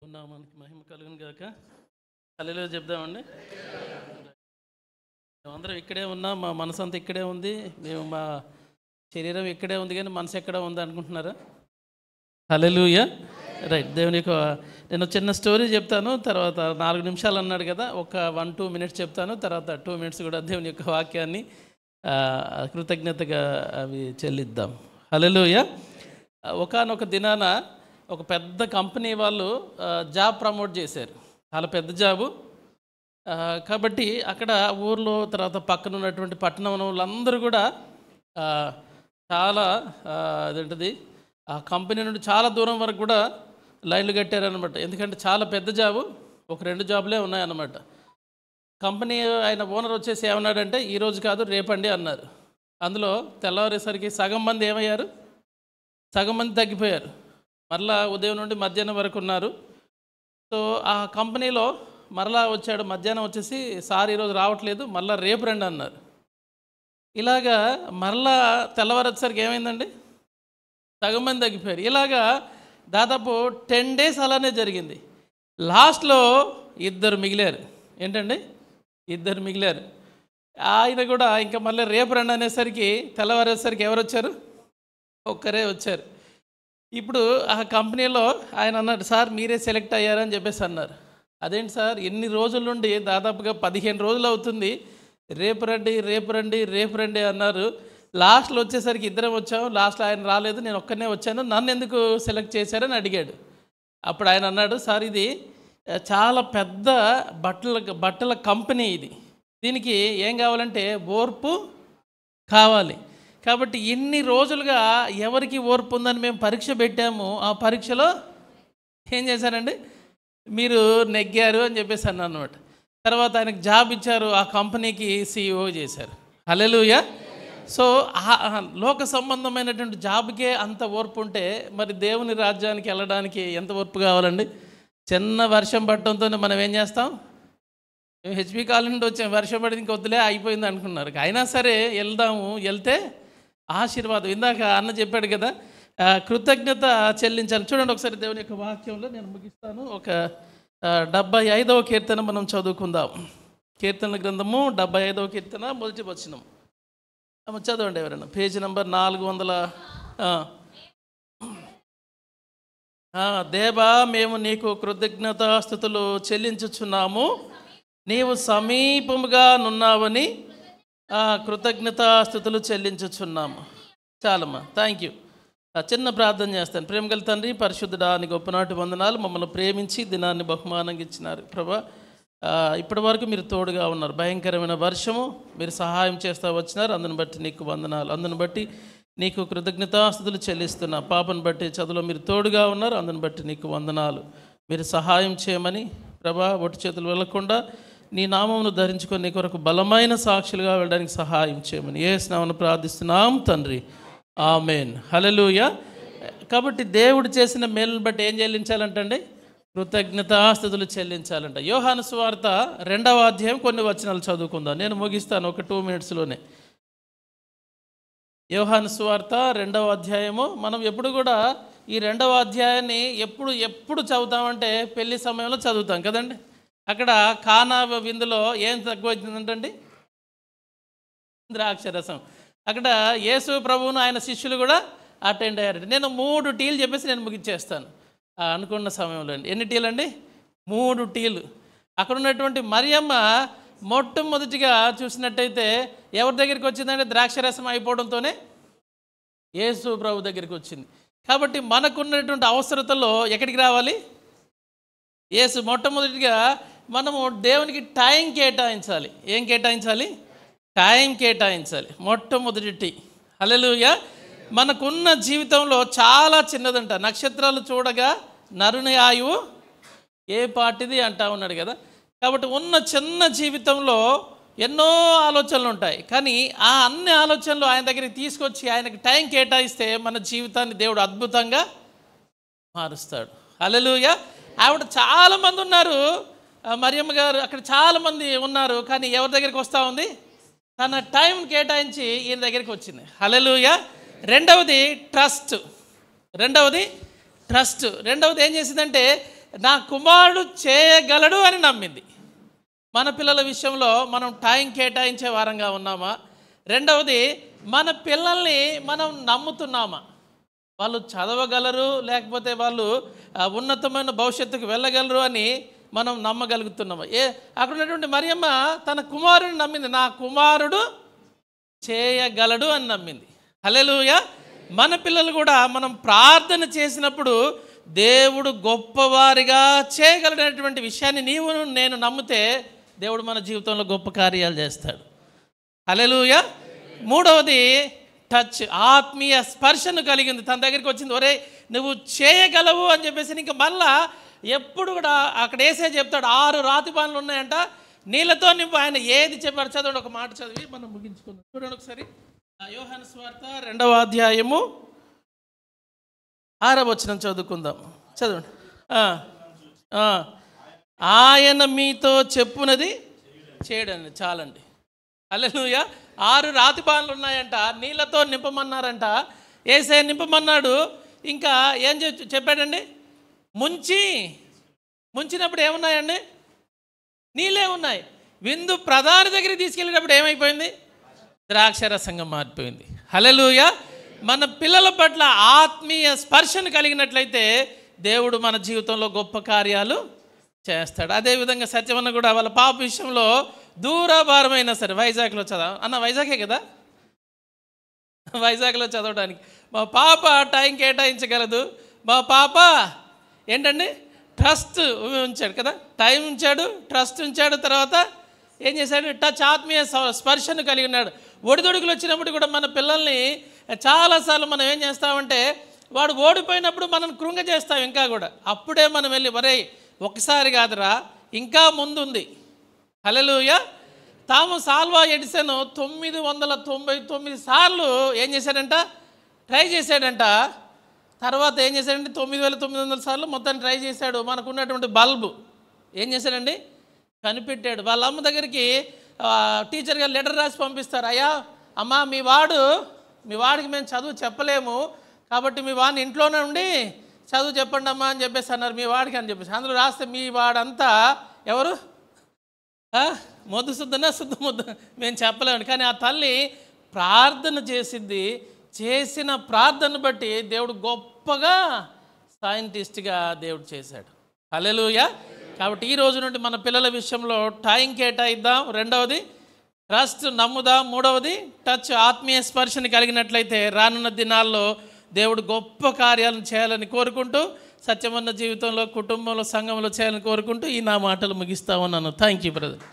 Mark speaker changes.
Speaker 1: దేవుని నామానికి మహిమ కలుగును గాక. హల్లెలూయా చెప్దామండి. మేమందరం ఇక్కడే ఉన్నాం, మా మనసు అంతా ఇక్కడే ఉంది, మేము మా శరీరం ఇక్కడే ఉంది, కానీ మనసు ఎక్కడ ఉంది అనుకుంటున్నారా? హల్లెలూయా. రైట్. దేవుని యొక్క నేను చిన్న స్టోరీ చెప్తాను, తర్వాత 4 నిమిషాలు అన్నాడు కదా, ఒక 1-2 మినిట్స్ చెప్తాను, తర్వాత 2 మినిట్స్ కూడా దేవుని యొక్క వాక్యాన్ని కృతజ్ఞతగా అవి చెల్లిద్దాం. హల్లెలూయా. ఒకానొక దినాన ఒక పెద్ద కంపెనీ వాళ్ళు జాబ్ ప్రమోట్ చేశారు, చాలా పెద్ద జాబు. కాబట్టి అక్కడ ఊర్లో తర్వాత పక్కన ఉన్నటువంటి పట్టణం వాళ్ళందరూ కూడా చాలా అదేంటిది ఆ కంపెనీ నుండి చాలా దూరం వరకు కూడా లైన్లు కట్టారనమాట. ఎందుకంటే చాలా పెద్ద జాబు, ఒక 2 జాబులే ఉన్నాయన్నమాట. కంపెనీ ఆయన ఓనర్ వచ్చేసి ఏమన్నాడంటే, ఈరోజు కాదు రేపండి అన్నారు. అందులో తెల్లవారేసరికి సగం మంది ఏమయ్యారు, సగం మంది తగ్గిపోయారు. మరలా ఉదయం నుండి మధ్యాహ్నం వరకు ఉన్నారు. సో ఆ కంపెనీలో మరలా వచ్చాడు, మధ్యాహ్నం వచ్చేసి సార్ ఈరోజు రావట్లేదు, మరలా రేపు రండి అన్నారు. ఇలాగా మరలా తెల్లవారేసరికి ఏమైందండి, సగం మంది తగ్గిపోయారు. ఇలాగా దాదాపు 10 days అలానే జరిగింది. లాస్ట్లో 2 మిగిలారు. ఏంటండి, 2 మిగిలారు. ఆయన కూడా ఇంకా మళ్ళీ రేపు రండి అనేసరికి తెల్లవారేసరికి ఎవరు వచ్చారు, ఒక్కరే వచ్చారు. ఇప్పుడు ఆ కంపెనీలో ఆయన అన్నాడు, సార్ మీరే సెలెక్ట్ అయ్యారని చెప్పేసి అన్నారు. అదేంటి సార్, ఎన్ని రోజుల నుండి దాదాపుగా 15 రోజులు అవుతుంది, రేపు రండి రేపు రండి రేపు రండి అన్నారు. లాస్ట్లో వచ్చేసరికి 2 వచ్చాము, లాస్ట్లో ఆయన రాలేదు, నేను ఒక్కనే వచ్చాను, నన్ను ఎందుకు సెలెక్ట్ చేశారని అడిగాడు. అప్పుడు ఆయన అన్నాడు, సార్ ఇది చాలా పెద్ద బట్టల కంపెనీ, దీనికి ఏం కావాలంటే ఓర్పు కావాలి. కాబట్టి ఇన్ని రోజులుగా ఎవరికి ఓర్పు ఉందని మేము పరీక్ష పెట్టాము, ఆ పరీక్షలో ఏం చేశారండి, మీరు నెగ్గారు అని చెప్పేసి అన్నాను అనమాట. తర్వాత ఆయనకు జాబ్ ఇచ్చారు, ఆ కంపెనీకి CEO చేశారు. హల్లెలూయా. సో లోక సంబంధమైనటువంటి జాబ్కే అంత ఓర్పు ఉంటే మరి దేవుని రాజ్యానికి వెళ్ళడానికి ఎంత ఓర్పు కావాలండి? చిన్న వర్షం పడటంతోనే మనం ఏం చేస్తాం, మేము HP కాలనీ నుండి వచ్చాం, వర్షం పడింది ఇంక వద్దులే అయిపోయింది అనుకున్నారు. అయినా సరే వెళ్దాము, వెళ్తే ఆశీర్వాదం. ఇందాక అన్న చెప్పాడు కదా, కృతజ్ఞత చెల్లించాలి. చూడండి ఒకసారి దేవుని యొక్క వాక్యంలో నేను ముగిస్తాను. ఒక 75వ కీర్తన మనం చదువుకుందాం. కీర్తనల గ్రంథము 75వ కీర్తన మొదటి వచనం చదవండి ఎవరైనా. Page number 400. దేవా మేము నీకు కృతజ్ఞతాస్తుతులు చెల్లించుచున్నాము, నీవు సమీపముగా నున్నావని కృతజ్ఞతాస్తుతులు చెల్లించుచున్నాము. చాలమ్మా, థ్యాంక్ యూ. చిన్న ప్రార్థన చేస్తాను. ప్రేమగల తండ్రి, పరిశుద్ధుడా, నీ గొప్పనాటి వందనాలు. మమ్మల్ని ప్రేమించి దినాన్ని బహుమానంగా ఇచ్చినారు ప్రభా. ఇప్పటి వరకు మీరు తోడుగా ఉన్నారు. భయంకరమైన వర్షము మీరు సహాయం చేస్తూ వచ్చినారు, అందుని బట్టి నీకు వందనాలు. అందుని బట్టి నీకు కృతజ్ఞతాస్తుతులు చెల్లిస్తున్నా. పాపను బట్టి చదువులో మీరు తోడుగా ఉన్నారు, అందుని బట్టి నీకు వందనాలు. మీరు సహాయం చేయమని ప్రభా, ఒట్టి చేతులు వెళ్ళకుండా నీ నామమును ధరించుకొని నీ కొరకు బలమైన సాక్షులుగా వెళ్ళడానికి సహాయం చేయమని యేసు నామమున ప్రార్థిస్తున్నాం తండ్రి, ఆమేన్. హల్లెలూయా. కాబట్టి దేవుడు చేసిన మేలును బట్టి ఏం చెల్లించాలంటండి, కృతజ్ఞతాస్తుతులు చెల్లించాలంట. యోహాను సువార్త 2వ అధ్యాయం కొన్ని వచనాలు చదువుకుందాం, నేను ముగిస్తాను ఒక 2 minutesలోనే. యోహాను సువార్త 2వ అధ్యాయము. మనం ఎప్పుడు కూడా ఈ 2వ అధ్యాయాన్ని ఎప్పుడు చదువుతామంటే పెళ్లి సమయంలో చదువుతాం కదండి. అక్కడ కానా విందులో ఏం తక్కువ వచ్చిందంటండి, ద్రాక్షరసం. అక్కడ యేసు ప్రభువును ఆయన శిష్యులు కూడా అటెండ్ అయ్యారు. నేను 3 టీలు చెప్పేసి నేను ముగించేస్తాను అనుకున్న సమయంలో. ఎన్ని టీలు అండి? 3 టీలు. అక్కడ ఉన్నటువంటి మరియమ్మ మొట్టమొదటిగా చూసినట్టయితే ఎవరి దగ్గరికి వచ్చిందంటే ద్రాక్షరసం అయిపోవడంతోనే యేసు ప్రభు దగ్గరికి వచ్చింది. కాబట్టి మనకున్నటువంటి అవసరతలో ఎక్కడికి రావాలి, యేసు. మొట్టమొదటిగా మనము దేవునికి టైం కేటాయించాలి. ఏం కేటాయించాలి? టైం కేటాయించాలి. మొట్టమొదటి టీ. హల్లెలూయా. మనకున్న జీవితంలో చాలా చిన్నదంట. నక్షత్రాలు చూడగా నరుని ఆయువు ఏ పాటిది అంటా ఉన్నాడు కదా. కాబట్టి ఉన్న చిన్న జీవితంలో ఎన్నో ఆలోచనలు ఉంటాయి, కానీ ఆ అన్ని ఆలోచనలు ఆయన దగ్గరికి తీసుకొచ్చి ఆయనకి టైం కేటాయిస్తే మన జీవితాన్ని దేవుడు అద్భుతంగా మారుస్తాడు. హల్లెలూయా. ఆవిడ చాలామంది ఉన్నారు, మరియమ్మ గారు అక్కడ చాలామంది ఉన్నారు, కానీ ఎవరి దగ్గరికి వస్తూ ఉంది, తన టైం కేటాయించి ఈయన దగ్గరికి వచ్చింది. హల్లెలూయా. రెండవది ట్రస్ట్. రెండవది ఏం చేసిందంటే నా కుమారుడు చేయగలడు అని నమ్మింది. మన పిల్లల విషయంలో మనం టైం కేటాయించే వారంగా ఉన్నామా? రెండవది, మన పిల్లల్ని మనం నమ్ముతున్నామా? వాళ్ళు చదవగలరు, లేకపోతే వాళ్ళు ఉన్నతమైన భవిష్యత్తుకు వెళ్ళగలరు అని మనం నమ్మగలుగుతున్నామా? అక్కడ ఉన్నటువంటి మరియమ్మ తన కుమారుడిని నమ్మింది. నా కుమారుడు చేయగలడు అని నమ్మింది. హల్లెలూయా. మన పిల్లలు కూడా మనం ప్రార్థన చేసినప్పుడు దేవుడు గొప్పవారిగా చేయగలడనేటువంటి విషయాన్ని నీవు నేను నమ్మితే దేవుడు మన జీవితంలో గొప్ప కార్యాలు చేస్తాడు. హల్లెలూయా. మూడవది టచ్, ఆత్మీయ స్పర్శను కలిగింది. తన దగ్గరికి వచ్చింది, ఒరే నువ్వు చేయగలవు అని చెప్పేసి. ఇంకా మళ్ళా ఎప్పుడు కూడా అక్కడ వేసే చెప్తాడు, 6 రాతి పాన్లు ఉన్నాయంట, నీళ్ళతో నింపు. ఆయన ఏది చెప్పాడు చదవండి, ఒక మాట చదివి మనం ముగించుకుందాం. చూడండి ఒకసారి, యోహాను సువార్త 2వ అధ్యాయము 6వ వచనం చదువుకుందాం. చదవండి. ఆయన మీతో చెప్పునది చేయడండి చాలండి. హల్లెలూయా. 6 రాతి పాన్లు ఉన్నాయంట, నీళ్ళతో నింపమన్నారంట. యేసయ్య నింపమన్నాడు. ఇంకా ఏం చెప్పాడండి? ముంచినప్పుడు ఏమున్నాయండి? నీళ్ళే ఉన్నాయి. విందు ప్రధాని దగ్గరికి తీసుకెళ్ళినప్పుడు ఏమైపోయింది? ద్రాక్షరసంగా మారిపోయింది. హల్లెలూయా. మన పిల్లల పట్ల ఆత్మీయ స్పర్శను కలిగినట్లయితే దేవుడు మన జీవితంలో గొప్ప కార్యాలు చేస్తాడు. అదేవిధంగా సత్యవన్న కూడా వాళ్ళ పాప విషయంలో దూరభారమైనా సరే వైజాగ్లో అన్న వైజాగే కదా, వైజాగ్లో చదవడానికి మా పాప టైం కేటాయించగలదు. మా పాప ఏంటండి ట్రస్ట్ ఉంచాడు కదా, టైం ఉంచాడు, ట్రస్ట్ ఉంచాడు. తర్వాత ఏం చేశాడు? టచ్, ఆత్మీయ స్పర్శను కలిగి ఉన్నాడు. ఒడిదొడుకులు వచ్చినప్పుడు కూడా మన పిల్లల్ని చాలాసార్లు మనం ఏం చేస్తామంటే, వాడు ఓడిపోయినప్పుడు మనం కృంగ చేస్తాం. ఇంకా కూడా అప్పుడే మనం వెళ్ళి, వరే ఒకసారి కాదురా ఇంకా ముందుంది. హల్లెలూయా. థామస్ ఆల్వా ఎడిసన్ 999 సార్లు ఏం చేశాడంట? ట్రై చేశాడంట. తర్వాత ఏం చేశాడంటే 9900 సార్లు మొత్తం ట్రై చేశాడు. మనకున్నటువంటి బల్బు ఏం చేశాడండి? కనిపెట్టాడు. వాళ్ళ అమ్మ దగ్గరికి టీచర్ గారు లెటర్ రాసి పంపిస్తారు, అయ్యా అమ్మ మీ వాడికి మేము చదువు చెప్పలేము, కాబట్టి మీ వాడిని ఇంట్లోనే ఉండి చదువు చెప్పండి అమ్మా అని చెప్పేసి అన్నారు. మీ వాడికి అని చెప్పేసి అందులో రాస్తే మీ వాడంతా ఎవరు? మొద్దు శుద్ధనా శుద్ధ ముద్ద మేము చెప్పలేము. కానీ ఆ తల్లి ప్రార్థన చేసింది. చేసిన ప్రార్థన బట్టి దేవుడు గొప్పగా సైంటిస్ట్గా దేవుడు చేశాడు. హల్లెలూయా. కాబట్టి ఈ రోజు నుండి మన పిల్లల విషయంలో టైం కేటాయిద్దాం. రెండవది ట్రస్ట్, నమ్ముదాం. మూడవది టచ్, ఆత్మీయ స్పర్శని కలిగినట్లయితే రానున్న దినాల్లో దేవుడు గొప్ప కార్యాలను చేయాలని కోరుకుంటూ, సత్యమన్న జీవితంలో, కుటుంబంలో, సంఘంలో చేయాలని కోరుకుంటూ ఈ నా మాటలు ముగిస్తా ఉన్నాను. Thank you brother.